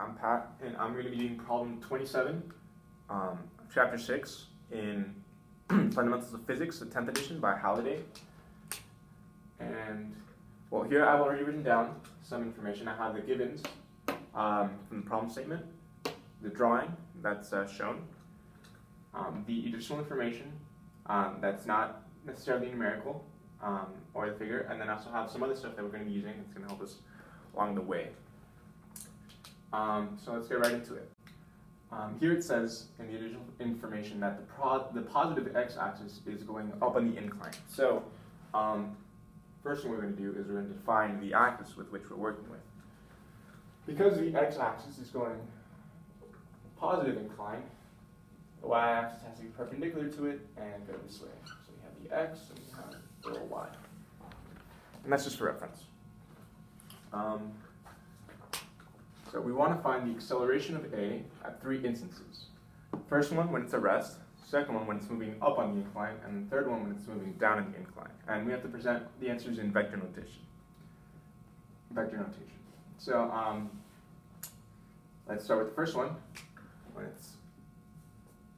I'm Pat, and I'm going to be doing problem 27, chapter 6 in Fundamentals of Physics, the 10th edition by Halliday. And, well, here I've already written down some information. I have the givens from the problem statement, the drawing that's shown, the additional information that's not necessarily numerical, or the figure, and then I also have some other stuff that we're going to be using that's going to help us along the way. So let's get right into it. Here it says in the additional information that the positive x-axis is going up on the incline. So first thing we're going to do is we're going to define the axis with which we're working with. Because the x-axis is going positive incline, the y-axis has to be perpendicular to it and go this way. So we have the x and we have the little y. And that's just for reference. So we want to find the acceleration of A at 3 instances. First one when it's at rest, second one when it's moving up on the incline, and the third one when it's moving down on the incline. And we have to present the answers in vector notation. So let's start with the first one when it's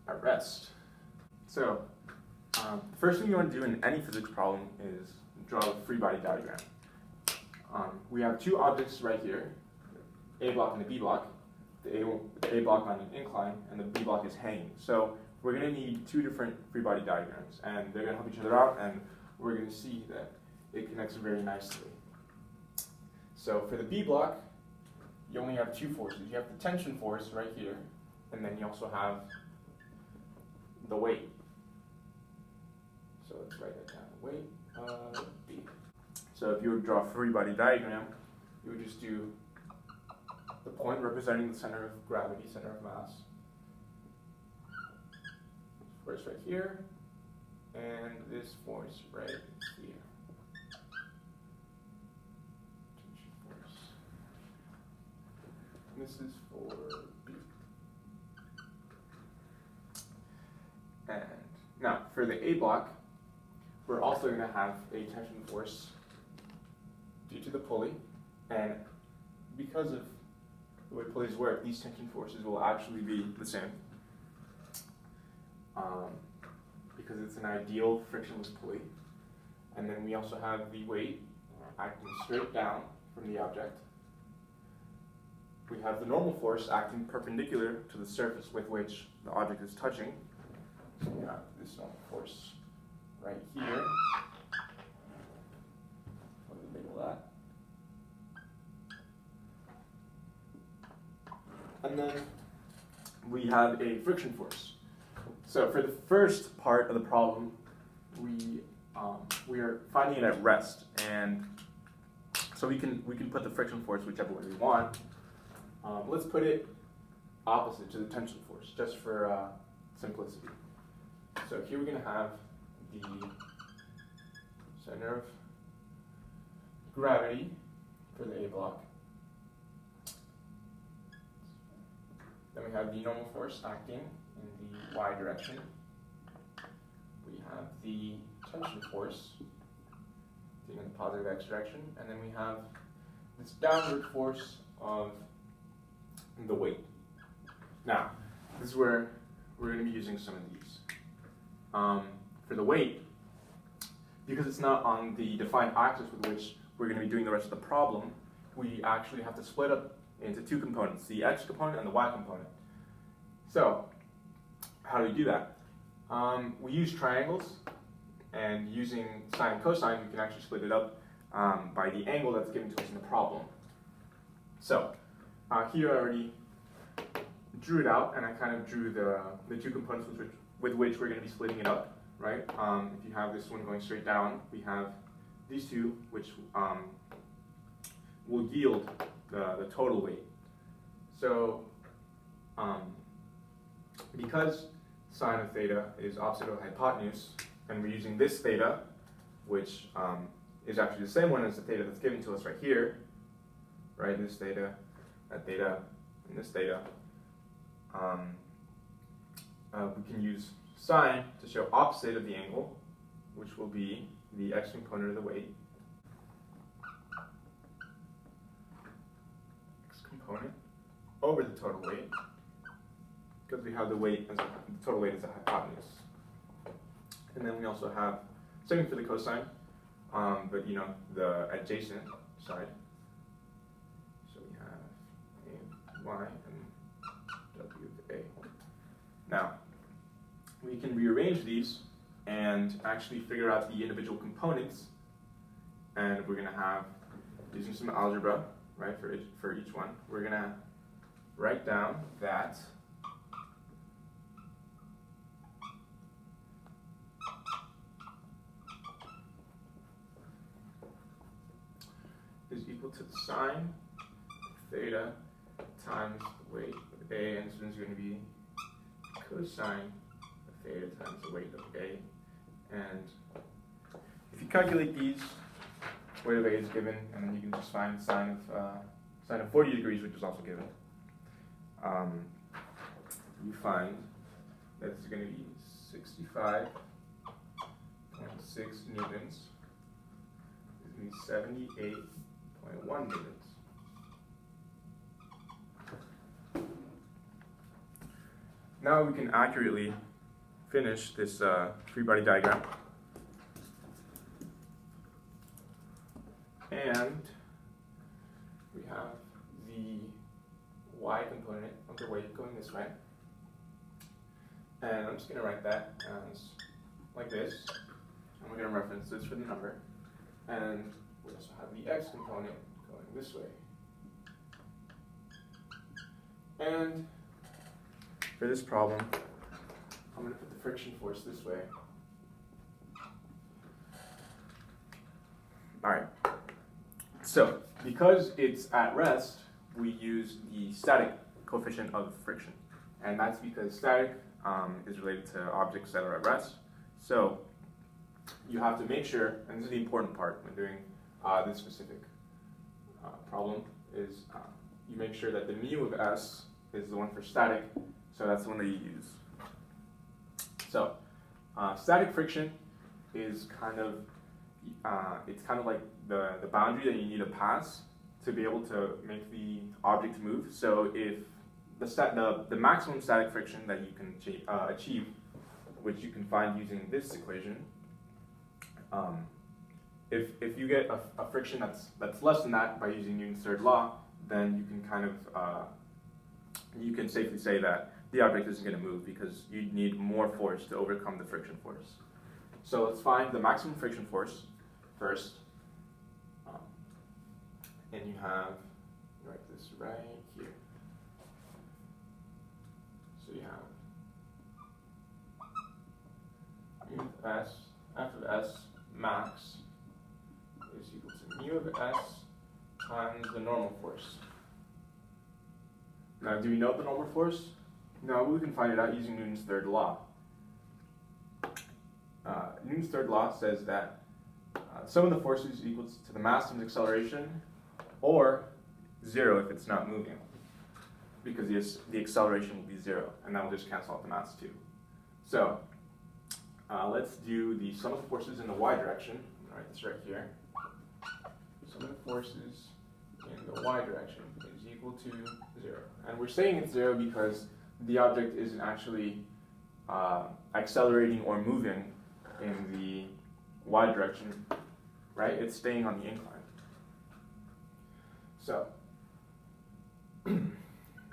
at rest. So the first thing you want to do in any physics problem is draw a free body diagram. We have two objects right here, the A block and the B block. The A block on an incline and the B block is hanging. So we're going to need two different free body diagrams, and they're going to help each other out, and we're going to see that it connects very nicely. So for the B block, you only have two forces. You have the tension force right here, and then you also have the weight. So let's write that down. Weight of B. So if you would draw a free body diagram, you would just do the point representing the center of gravity, center of mass. Force right here, and this force right here. Tension force. And this is for B. And now for the A block, we're also going to have a tension force due to the pulley, and because of the way pulleys work, these tension forces will actually be the same because it's an ideal frictionless pulley. And then we also have the weight acting straight down from the object. We have the normal force acting perpendicular to the surface with which the object is touching. So we have this normal force right here. What do we label that? And then we have a friction force. So for the first part of the problem, we are finding it at rest, and so we can put the friction force whichever way we want. Let's put it opposite to the tension force, just for simplicity. So here we're going to have the center of gravity for the A block. Then we have the normal force acting in the y direction. We have the tension force in the positive x direction, and then we have this downward force of the weight. Now, this is where we're going to be using some of these. For the weight, because it's not on the defined axis with which we're going to be doing the rest of the problem, we actually have to split up into two components, the x component and the y component. So, how do we do that? We use triangles, and using sine and cosine, we can actually split it up by the angle that's given to us in the problem. So, here I already drew it out, and I kind of drew the two components with which we're going to be splitting it up, right? If you have this one going straight down, we have these two, which will yield the total weight. So, because sine of theta is opposite of hypotenuse, and we're using this theta, which is actually the same one as the theta that's given to us right here, right? This theta, that theta, and this theta. We can use sine to show opposite of the angle, which will be the x component of the weight. X component over the total weight, because we have the weight as the total weight as a hypotenuse. And then we also have, same for the cosine, but you know, the adjacent side. So we have a y and w of a. Now, we can rearrange these and actually figure out the individual components, and we're going to have, using some algebra, right, for each one, we're going to write down that is equal to the sine of theta times the weight of a, and this one's going to be cosine of theta times the weight of a. And if you calculate these, weight of a is given, and then you can just find sine of 40 degrees, which is also given. You find that it's going to be 65.6 newtons. It's going to be 78.1 newtons. Now we can accurately finish this free body diagram. And we have the y component of the weight going this way. And I'm just going to write that as like this. And we're going to reference this for the number. And we also have the x component going this way. And for this problem, I'm going to put the friction force this way. All right. So, because it's at rest, we use the static coefficient of friction. And that's because static is related to objects that are at rest. So, you have to make sure, and this is the important part when doing this specific problem, is you make sure that the mu of s is the one for static, so that's the one that you use. So, static friction is kind of, it's kind of like the boundary that you need to pass to be able to make the object move. So if the maximum static friction that you can achieve, which you can find using this equation, if you get a friction that's less than that by using Newton's third law, then you can kind of you can safely say that the object isn't going to move because you need more force to overcome the friction force. So let's find the maximum friction force first. And you have, write this right here. So you have mu of s, f of s max is equal to mu of s times the normal force. Now, do we know the normal force? No, we can find it out using Newton's third law. Newton's third law says that sum of the forces equals to the mass times acceleration, or 0 if it's not moving, because the acceleration will be 0, and that will just cancel out the mass too. So let's do the sum of the forces in the y direction. I'm going to write this right here. Sum of the forces in the y direction is equal to 0. And we're saying it's 0 because the object isn't actually accelerating or moving in the y direction, right? It's staying on the incline. So,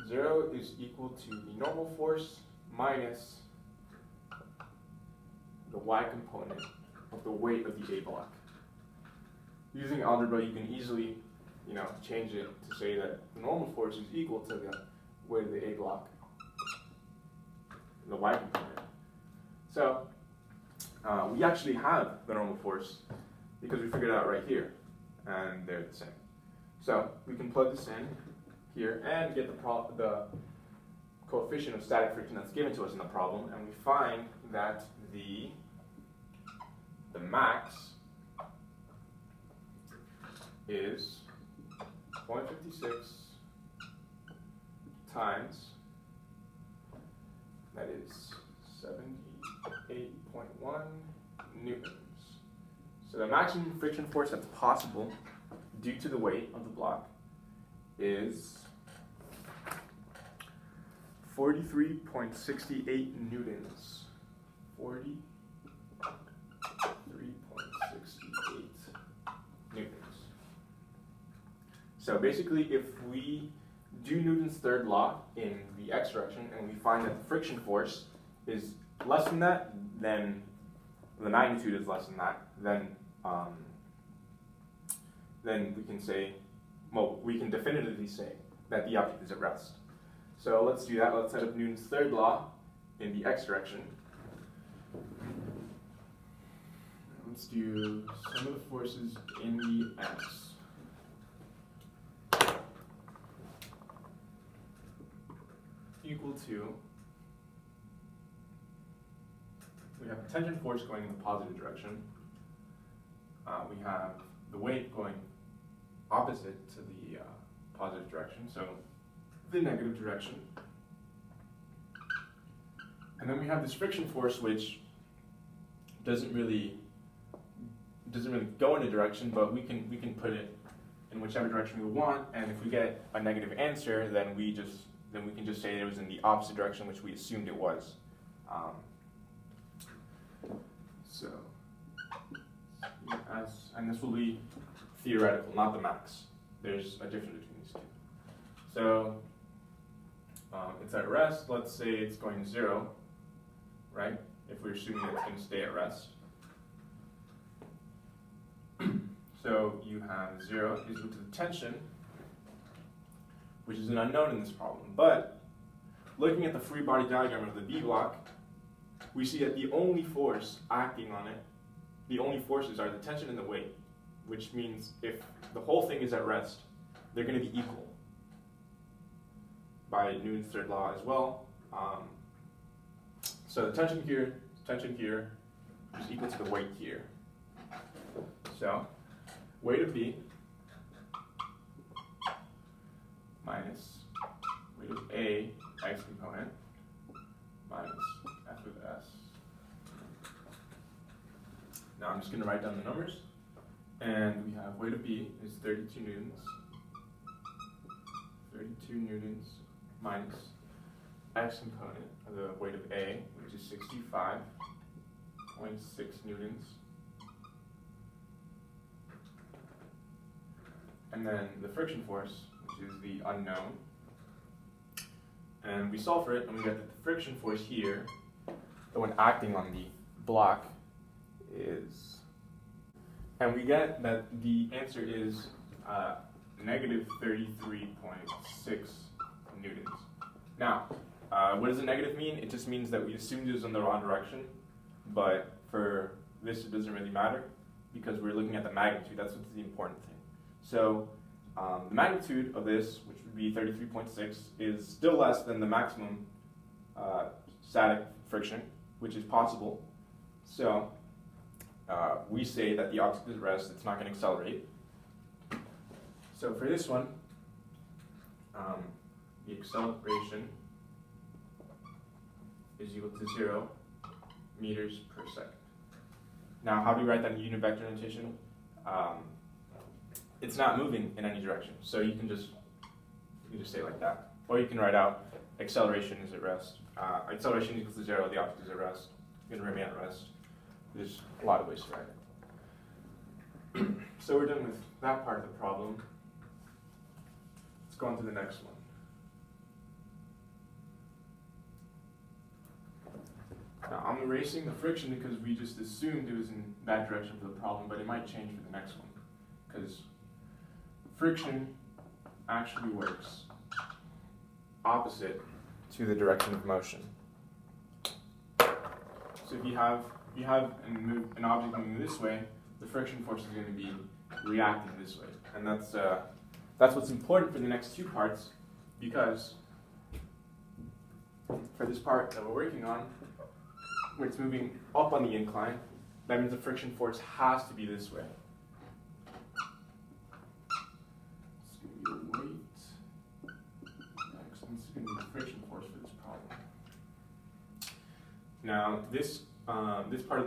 0 is equal to the normal force minus the y component of the weight of the A block. Using algebra, you can easily, change it to say that the normal force is equal to the weight of the A block, the y component. So, we actually have the normal force because we figured it out right here, and they're the same. So we can plug this in here and get the coefficient of static friction that's given to us in the problem, and we find that the max is 0.56 times, that is 78.1 newtons. So the maximum friction force that's possible due to the weight of the block is 43.68 newtons. 43.68 newtons. So basically, if we do Newton's third law in the x direction and we find that the friction force is less than that, then the magnitude is less than that, then we can say, well, we can definitively say that the object is at rest. So let's do that. Let's set up Newton's third law in the x direction. Let's do sum of the forces in the x. Equal to, we have a tangent force going in the positive direction. We have the weight going opposite to the positive direction, so the negative direction. And then we have this friction force, which doesn't really go in a direction, but we can put it in whichever direction we want. And if we get a negative answer, then we can just say it was in the opposite direction, which we assumed it was. And this will be theoretical, not the max. There's a difference between these two. So it's at rest. Let's say it's going 0, right? If we're assuming it's going to stay at rest. So you have 0 is equal to the tension, which is an unknown in this problem. But looking at the free body diagram of the B block, we see that the only force acting on it, the only forces are the tension and the weight, which means if the whole thing is at rest, they're going to be equal by Newton's third law as well. So the tension here is equal to the weight here. So weight of B minus weight of A, x component, minus F of S. Now I'm just going to write down the numbers. And we have weight of B is 32 newtons. 32 newtons minus x component of the weight of A, which is 65.6 newtons. And then the friction force, which is the unknown. And we solve for it, and we get that the friction force here, the one acting on the block, is, and we get that the answer is negative 33.6 newtons. Now, what does a negative mean? It just means that we assumed it was in the wrong direction, but for this it doesn't really matter because we're looking at the magnitude. That's what's the important thing. So the magnitude of this, which would be 33.6, is still less than the maximum static friction, which is possible. So we say that the object is at rest, it's not going to accelerate. So for this one, the acceleration is equal to 0 meters per second. Now, how do we write that in unit vector notation? It's not moving in any direction, so you can just say it like that. Or you can write out acceleration is at rest. Acceleration equals to 0, the object is at rest. It's going to remain at rest. There's a lot of ways to write it. So we're done with that part of the problem. Let's go on to the next one. Now I'm erasing the friction because we just assumed it was in that direction for the problem, but it might change for the next one. Because friction actually works opposite to the direction of motion. So if you have an object moving this way, the friction force is going to be reacting this way. And that's what's important for the next two parts, because for this part that we're working on, where it's moving up on the incline, that means the friction force has to be this way. It's going to be the weight. Next, this is going to be the friction force for this problem. Now, this part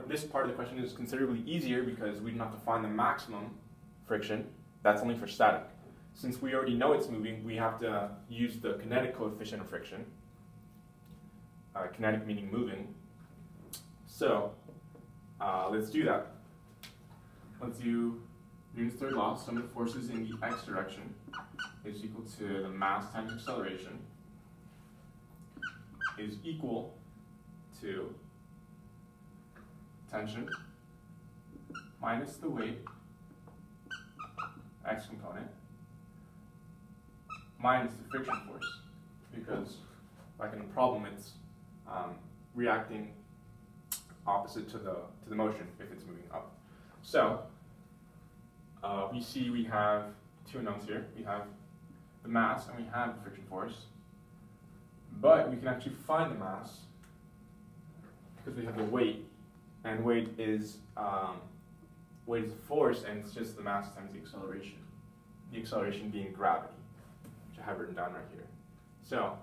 of the question is considerably easier because we don't have to find the maximum friction. That's only for static. Since we already know it's moving, we have to use the kinetic coefficient of friction. kinetic meaning moving. So let's do that. Let's do Newton's third law. Sum of forces in the x direction is equal to the mass times acceleration is equal to tension minus the weight, x component, minus the friction force, because like in the problem it's reacting opposite to the motion if it's moving up. So we see we have two unknowns here. We have the mass and we have the friction force, but we can actually find the mass because we have the weight, and weight is a force, and it's just the mass times the acceleration. The acceleration being gravity, which I have written down right here. So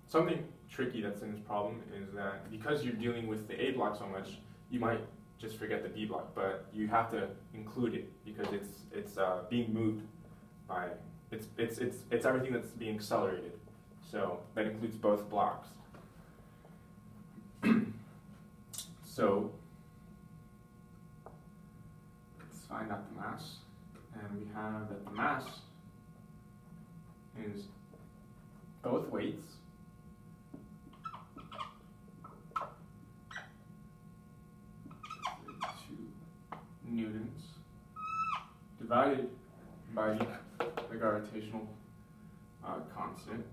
something tricky that's in this problem is that because you're dealing with the A block so much, you might just forget the B block, but you have to include it because it's being moved by it's everything that's being accelerated. So that includes both blocks. So let's find out the mass, and we have that the mass is both weights newtons divided by the gravitational constant,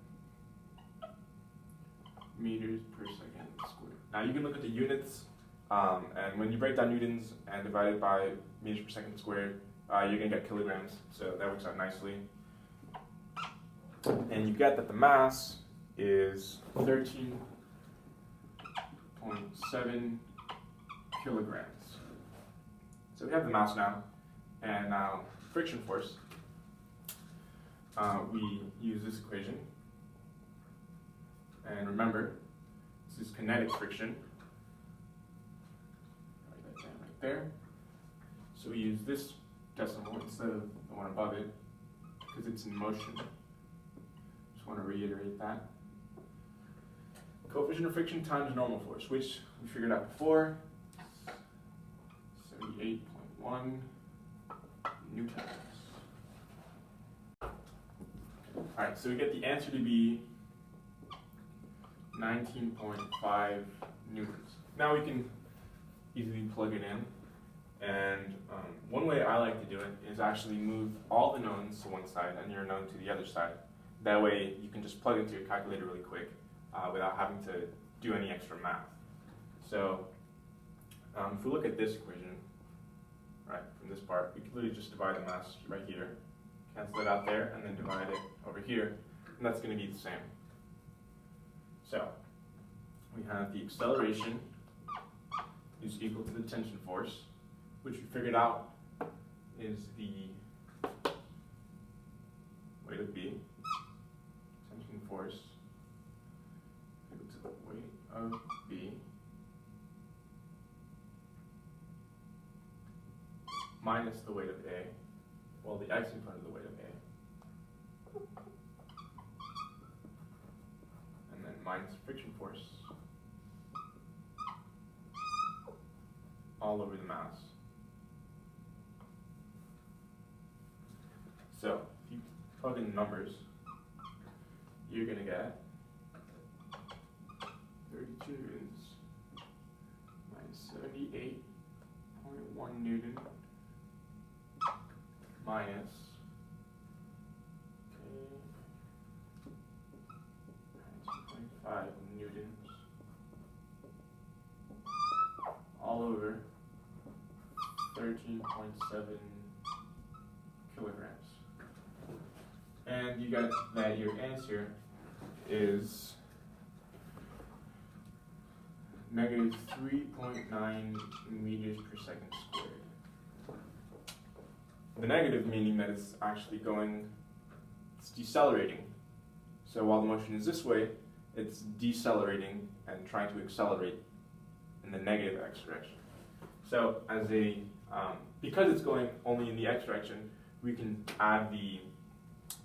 meters per second squared. Now you can look at the units, and when you break down newtons and divide it by meters per second squared, you're going to get kilograms, so that works out nicely. And you get that the mass is 13.7 kilograms. So we have the mass now, and now friction force. We use this equation, and remember, this is kinetic friction. Write that down right there. So we use this decimal instead of the one above it because it's in motion. Just want to reiterate that. Coefficient of friction times normal force, which we figured out before. 78.1 newtons. Alright, so we get the answer to be 19.5 newtons. Now we can easily plug it in, and one way I like to do it is actually move all the knowns to one side and your known to the other side. That way you can just plug into your calculator really quick without having to do any extra math. So if we look at this equation, right, from this part, we can literally just divide the mass right here, cancel it out there, and then divide it over here, and that's going to be the same. So we have the acceleration is equal to the tension force, which we figured out is the weight of B. Tension force equal to the weight of B minus the weight of A, well, the x in front of the weight of A, and then minus friction force all over the mass. So if you plug in the numbers, you're going to get 32 newtons minus 78.1 newton minus 19.5 newtons all over 13.7 kilograms. And you got that your answer is negative 3.9 meters per second squared. The negative meaning that it's actually it's decelerating. So while the motion is this way, it's decelerating and trying to accelerate in the negative x direction. So as because it's going only in the x direction, we can add the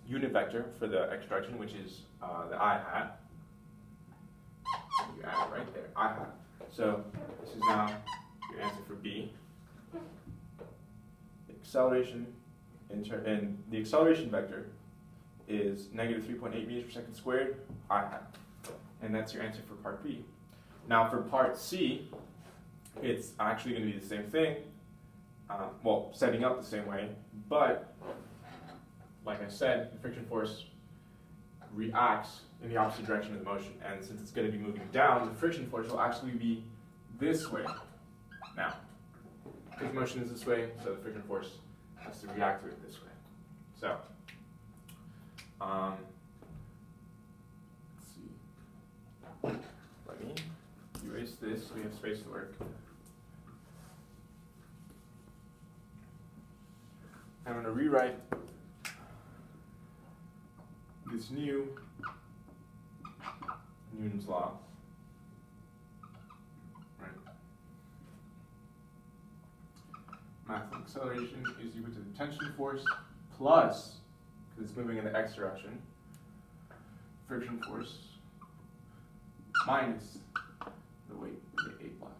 unit vector for the x direction, which is the I hat, you add it right there, I hat. So this is now your answer for B. Acceleration and the acceleration vector is negative 3.8 meters per second squared, I hat. And that's your answer for part B. Now for part C, it's actually going to be the same thing, well, setting up the same way, but like I said, the friction force reacts in the opposite direction of the motion, and since it's going to be moving down, the friction force will actually be this way now. Because motion is this way, so the friction force has to react to it this way. So, let's see. Let me erase this so we have space to work. I'm going to rewrite this new Newton's law. Right. Mass acceleration is equal to the tension force plus, because it's moving in the x direction, friction force minus the weight of the A block.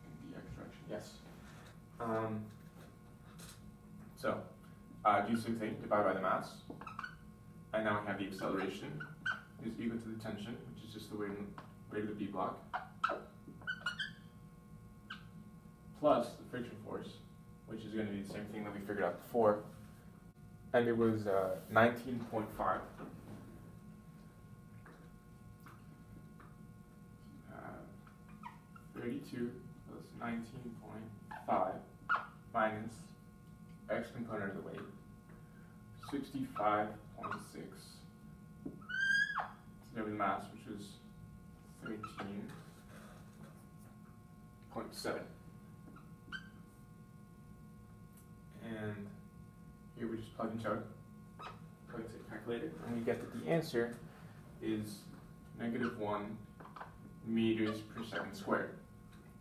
In the x direction, yes. So, do the same thing, divide by the mass, and now we have the acceleration is equal to the tension, which is just the weight of the B block, plus the friction force, which is going to be the same thing that we figured out before, and it was 19.5. 32 plus 19.5 minus x component of the weight, 65.6. Over the mass, which is 13.7. And here we just plug and chug, plug into the calculator, and we get that the answer is -1 meters per second squared.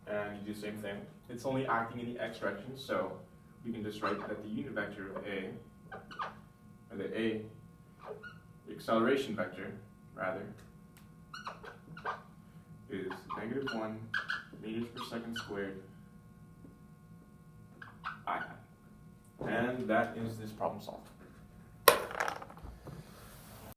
And you do the same thing. It's only acting in the x direction, so we can just write that the unit vector of A, or the acceleration vector, rather, is -1 meters per second squared I hat. And that is this problem solved.